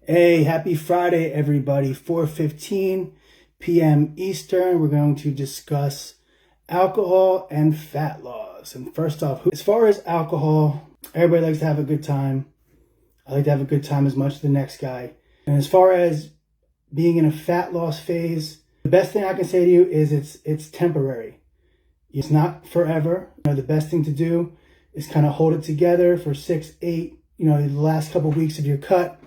Hey, happy Friday, everybody. 4:15 p.m. Eastern. We're going to discuss alcohol and fat loss. And first off, as far as alcohol, everybody likes to have a good time. I like to have a good time as much as the next guy. And as far as being in a fat loss phase, the best thing I can say to you is it's temporary. It's not forever. The best thing to do is kind of hold it together for 6, 8, the last couple of weeks of your cut.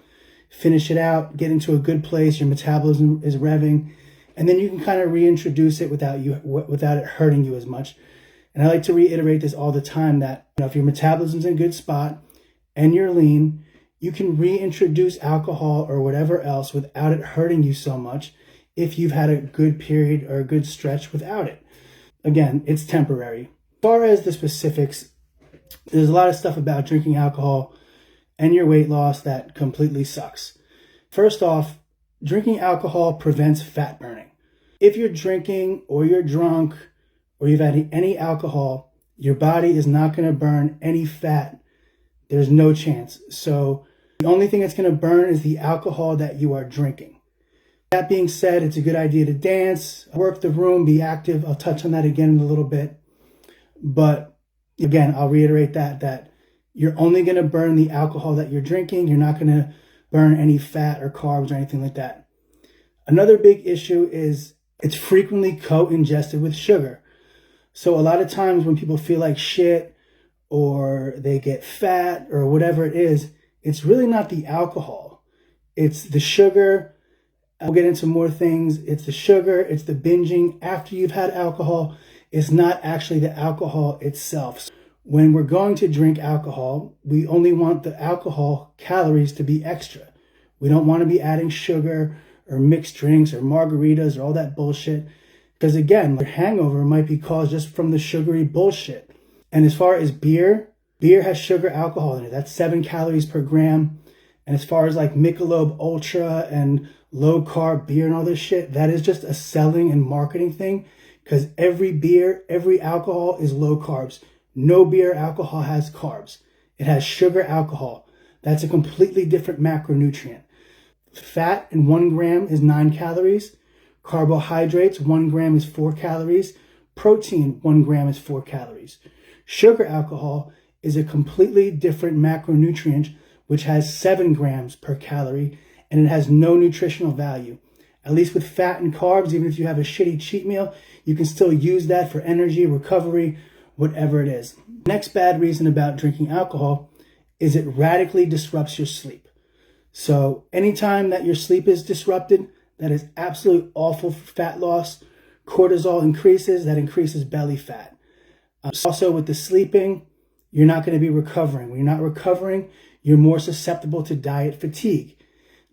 Finish it out, get into a good place, your metabolism is revving, and then you can kind of reintroduce it without it hurting you as much. And I like to reiterate this all the time that if your metabolism's in a good spot and you're lean, you can reintroduce alcohol or whatever else without it hurting you so much if you've had a good period or a good stretch without it. Again, it's temporary. As far as the specifics, there's a lot of stuff about drinking alcohol and your weight loss that completely sucks. First off, drinking alcohol prevents fat burning. If you're drinking or you're drunk or you've had any alcohol, your body is not going to burn any fat. There's no chance. So the only thing that's going to burn is the alcohol that you are drinking. That being said, it's a good idea to dance, work the room, be active. I'll touch on that again in a little bit. But again, I'll reiterate that you're only going to burn the alcohol that you're drinking. You're not going to burn any fat or carbs or anything like that. Another big issue is it's frequently co-ingested with sugar. So a lot of times when people feel like shit or they get fat or whatever it is, it's really not the alcohol. It's the sugar. I'll get into more things. It's the sugar. It's the binging after you've had alcohol. It's not actually the alcohol itself. When we're going to drink alcohol, we only want the alcohol calories to be extra. We don't want to be adding sugar or mixed drinks or margaritas or all that bullshit. Because again, your hangover might be caused just from the sugary bullshit. And as far as beer has sugar alcohol in it. That's 7 calories per gram. And as far as like Michelob Ultra and low carb beer and all this shit, that is just a selling and marketing thing. Because every beer, every alcohol is low carbs. No beer alcohol has carbs. It has sugar alcohol. That's a completely different macronutrient. Fat in 1 gram is 9 calories. Carbohydrates, 1 gram is 4 calories. Protein, 1 gram is 4 calories. Sugar alcohol is a completely different macronutrient, which has 7 grams per calorie, and it has no nutritional value. At least with fat and carbs, even if you have a shitty cheat meal, you can still use that for energy, recovery, whatever it is. Next bad reason about drinking alcohol is it radically disrupts your sleep. So anytime that your sleep is disrupted, that is absolutely awful for fat loss. Cortisol increases, that increases belly fat. Also with the sleeping, you're not going to be recovering. When you're not recovering, you're more susceptible to diet fatigue.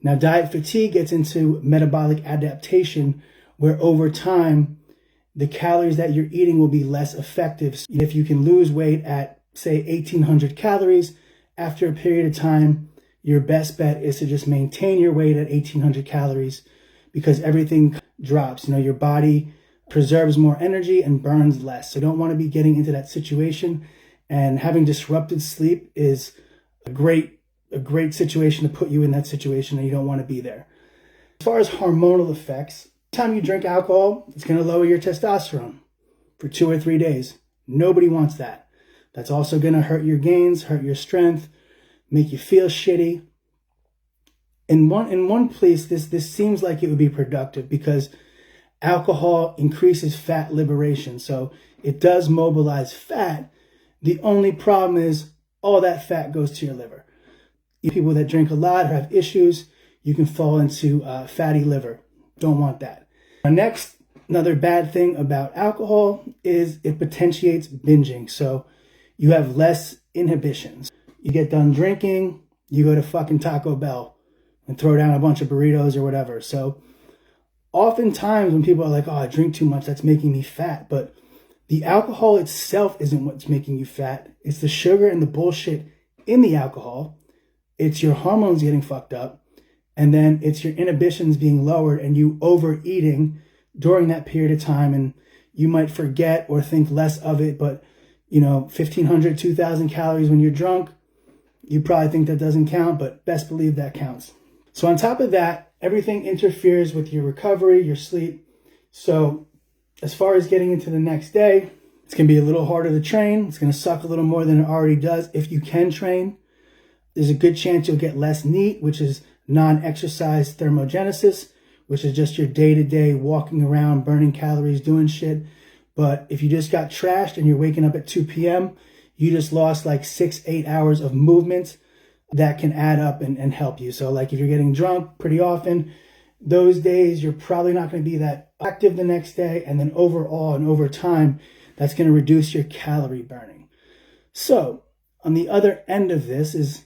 Now, diet fatigue gets into metabolic adaptation, where over time, the calories that you're eating will be less effective. If you can lose weight at, say, 1,800 calories, after a period of time, your best bet is to just maintain your weight at 1,800 calories because everything drops. Your body preserves more energy and burns less. So you don't want to be getting into that situation. And having disrupted sleep is a great situation to put you in that situation, and you don't want to be there. As far as hormonal effects, time you drink alcohol, it's going to lower your testosterone for 2 or 3 days. Nobody wants that. That's also going to hurt your gains, hurt your strength, make you feel shitty. In one place, this seems like it would be productive because alcohol increases fat liberation. So it does mobilize fat. The only problem is all that fat goes to your liver. People that drink a lot or have issues, you can fall into fatty liver. Don't want that. Next, another bad thing about alcohol is it potentiates binging. So you have less inhibitions. You get done drinking, you go to fucking Taco Bell and throw down a bunch of burritos or whatever. So oftentimes when people are like, oh, I drink too much, that's making me fat. But the alcohol itself isn't what's making you fat. It's the sugar and the bullshit in the alcohol. It's your hormones getting fucked up. And then it's your inhibitions being lowered and you overeating during that period of time. And you might forget or think less of it. But, 1,500, 2,000 calories when you're drunk, you probably think that doesn't count, but best believe that counts. So on top of that, everything interferes with your recovery, your sleep. So as far as getting into the next day, it's going to be a little harder to train. It's going to suck a little more than it already does. If you can train, there's a good chance you'll get less NEAT, which is non-exercise thermogenesis, which is just your day-to-day walking around, burning calories, doing shit. But if you just got trashed and you're waking up at 2 p.m., you just lost like 6-8 hours of movement that can add up and help you. So like if you're getting drunk pretty often, those days you're probably not going to be that active the next day. And then overall and over time, that's going to reduce your calorie burning. So on the other end of this is,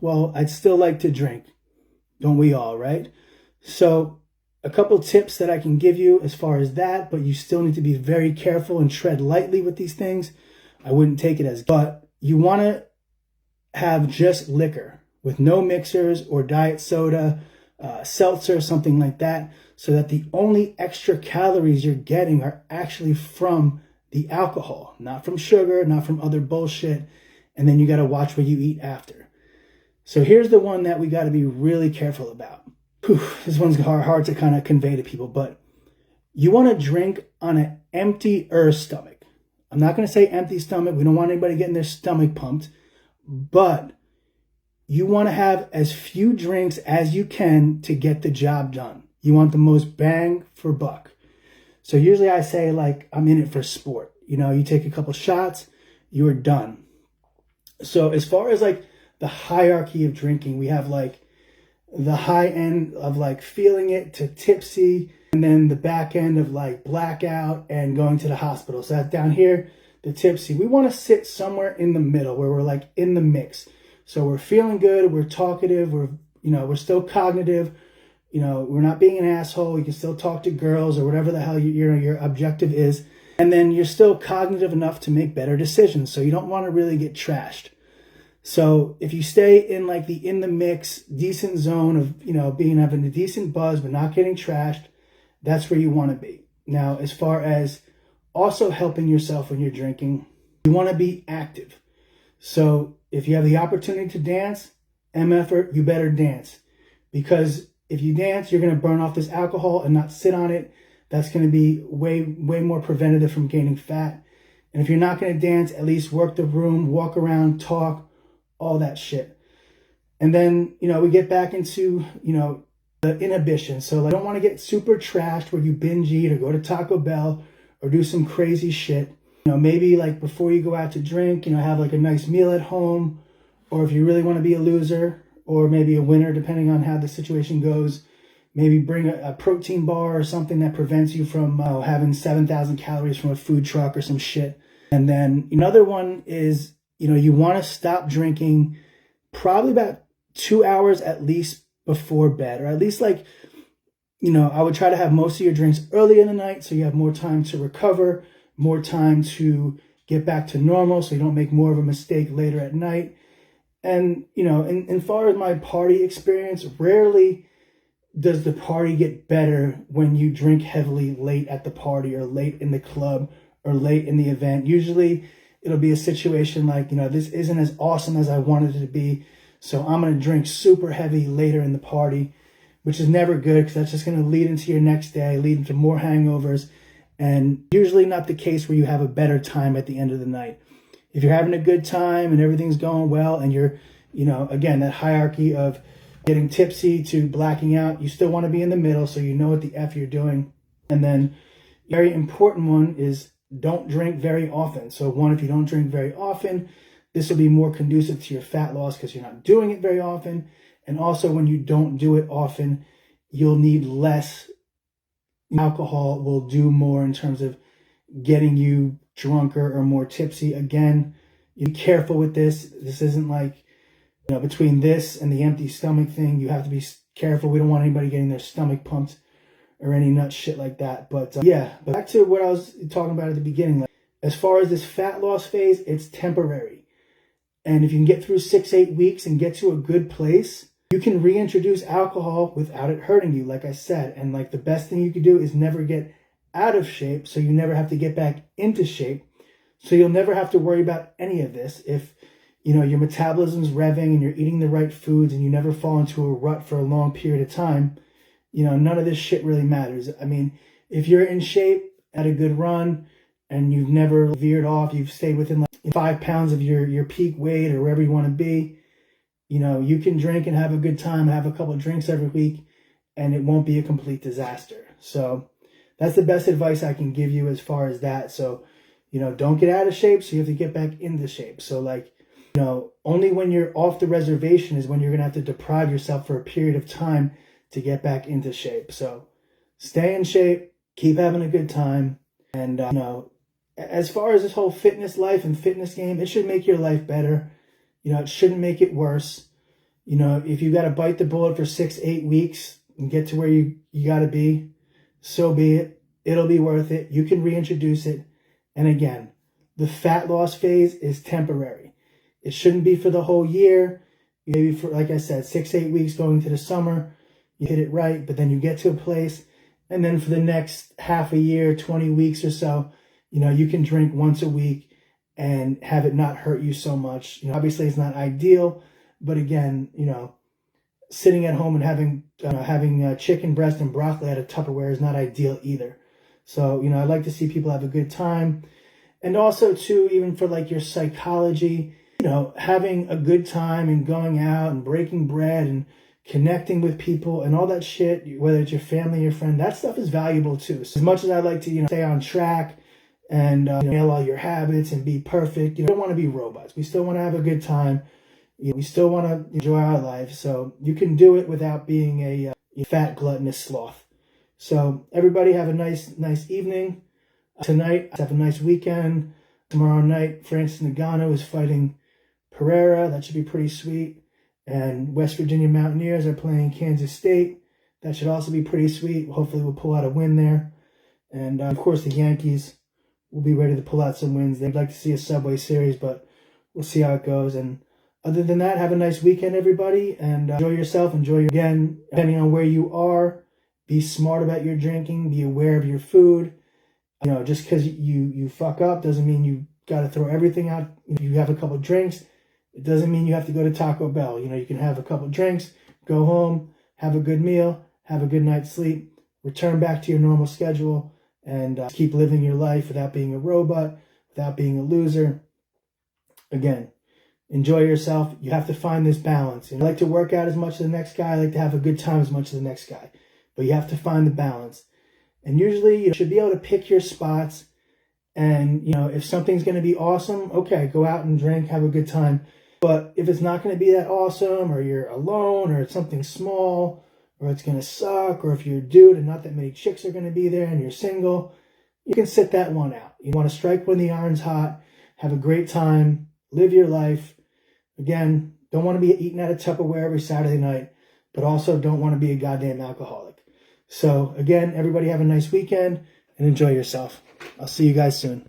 well, I'd still like to drink. Don't we all, right? So a couple tips that I can give you as far as that, but you still need to be very careful and tread lightly with these things. I wouldn't take it as, but you want to have just liquor with no mixers or diet soda, seltzer, something like that, so that the only extra calories you're getting are actually from the alcohol, not from sugar, not from other bullshit. And then you got to watch what you eat after. So here's the one that we got to be really careful about. This one's hard to kind of convey to people, but you want to drink on an empty-er stomach. I'm not going to say empty stomach. We don't want anybody getting their stomach pumped. But you want to have as few drinks as you can to get the job done. You want the most bang for buck. So usually I say, like, I'm in it for sport. You take a couple shots, you're done. So as far as like the hierarchy of drinking, we have like the high end of like feeling it to tipsy, and then the back end of like blackout and going to the hospital. So that's down here, the tipsy. We want to sit somewhere in the middle where we're like in the mix. So we're feeling good, we're talkative, we're still cognitive, we're not being an asshole. We can still talk to girls or whatever the hell your objective is. And then you're still cognitive enough to make better decisions. So you don't want to really get trashed. So if you stay in like in the mix, decent zone of, having a decent buzz, but not getting trashed, that's where you want to be. Now, as far as also helping yourself when you're drinking, you want to be active. So if you have the opportunity to dance, MFer, you better dance. Because if you dance, you're going to burn off this alcohol and not sit on it. That's going to be way, way more preventative from gaining fat. And if you're not going to dance, at least work the room, walk around, talk, all that shit. And then, we get back into, the inhibition. So I don't want to get super trashed where you binge eat or go to Taco Bell or do some crazy shit. Maybe like before you go out to drink, have like a nice meal at home, or if you really want to be a loser or maybe a winner, depending on how the situation goes, maybe bring a protein bar or something that prevents you from having 7,000 calories from a food truck or some shit. And then another one is, you want to stop drinking probably about 2 hours at least before bed, or at least like, I would try to have most of your drinks early in the night so you have more time to recover, more time to get back to normal so you don't make more of a mistake later at night. And, in far as my party experience, rarely does the party get better when you drink heavily late at the party or late in the club or late in the event. Usually it'll be a situation like, this isn't as awesome as I wanted it to be, so I'm going to drink super heavy later in the party, which is never good because that's just going to lead into your next day, lead into more hangovers, and usually not the case where you have a better time at the end of the night. If you're having a good time and everything's going well and you're, again, that hierarchy of getting tipsy to blacking out, you still want to be in the middle so you know what the F you're doing. And then very important one is don't drink very often. So one, if you don't drink very often, this will be more conducive to your fat loss because you're not doing it very often. And also when you don't do it often, you'll need less. Alcohol will do more in terms of getting you drunker or more tipsy. Again, be careful with this. This isn't like, between this and the empty stomach thing, you have to be careful. We don't want anybody getting their stomach pumped or any nut shit like that. But but back to what I was talking about at the beginning. Like, as far as this fat loss phase, it's temporary. And if you can get through 6-8 weeks and get to a good place, you can reintroduce alcohol without it hurting you, like I said. And like the best thing you could do is never get out of shape, so you never have to get back into shape. So you'll never have to worry about any of this if your metabolism's revving and you're eating the right foods and you never fall into a rut for a long period of time, none of this shit really matters. I mean, if you're in shape, had a good run, and you've never veered off, you've stayed within like 5 pounds of your peak weight or wherever you want to be, you can drink and have a good time, have a couple of drinks every week, and it won't be a complete disaster. So that's the best advice I can give you as far as that. So, don't get out of shape, so you have to get back into shape. So only when you're off the reservation is when you're going to have to deprive yourself for a period of time to get back into shape. So stay in shape, keep having a good time. And, as far as this whole fitness life and fitness game, it should make your life better. It shouldn't make it worse. If you got to bite the bullet for 6-8 weeks and get to where you got to be, so be it. It'll be worth it. You can reintroduce it. And again, the fat loss phase is temporary. It shouldn't be for the whole year. Maybe for, like I said, 6-8 weeks going into the summer, you hit it right, but then you get to a place, and then for the next half a year, 20 weeks or so, you can drink once a week and have it not hurt you so much. Obviously it's not ideal, but again, sitting at home and having chicken breast and broccoli out of Tupperware is not ideal either. So, I like to see people have a good time. And also too, even for like your psychology, having a good time and going out and breaking bread and connecting with people and all that shit, whether it's your family, your friend, that stuff is valuable too. So as much as I like to, stay on track and nail all your habits and be perfect, you don't want to be robots. We still want to have a good time. We still want to enjoy our life. So you can do it without being a fat, gluttonous sloth. So everybody have a nice evening. Tonight, have a nice weekend. Tomorrow night, Francis Ngannou is fighting Pereira. That should be pretty sweet. And West Virginia Mountaineers are playing Kansas State. That should also be pretty sweet. Hopefully we'll pull out a win there. And of course the Yankees will be ready to pull out some wins. They'd like to see a Subway Series, but we'll see how it goes. And other than that, have a nice weekend, everybody. And enjoy yourself. Again, depending on where you are, be smart about your drinking. Be aware of your food. Just because you fuck up doesn't mean you got to throw everything out. If you have a couple of drinks, it doesn't mean you have to go to Taco Bell. You can have a couple of drinks, go home, have a good meal, have a good night's sleep, return back to your normal schedule, and keep living your life without being a robot, without being a loser. Again, enjoy yourself. You have to find this balance. I like to work out as much as the next guy. I like to have a good time as much as the next guy. But you have to find the balance. And usually you should be able to pick your spots. And, if something's going to be awesome, okay, go out and drink, have a good time. But if it's not going to be that awesome, or you're alone, or it's something small, or it's going to suck, or if you're a dude and not that many chicks are going to be there and you're single, you can sit that one out. You want to strike when the iron's hot, have a great time, live your life. Again, don't want to be eating out of Tupperware every Saturday night, but also don't want to be a goddamn alcoholic. So again, everybody have a nice weekend and enjoy yourself. I'll see you guys soon.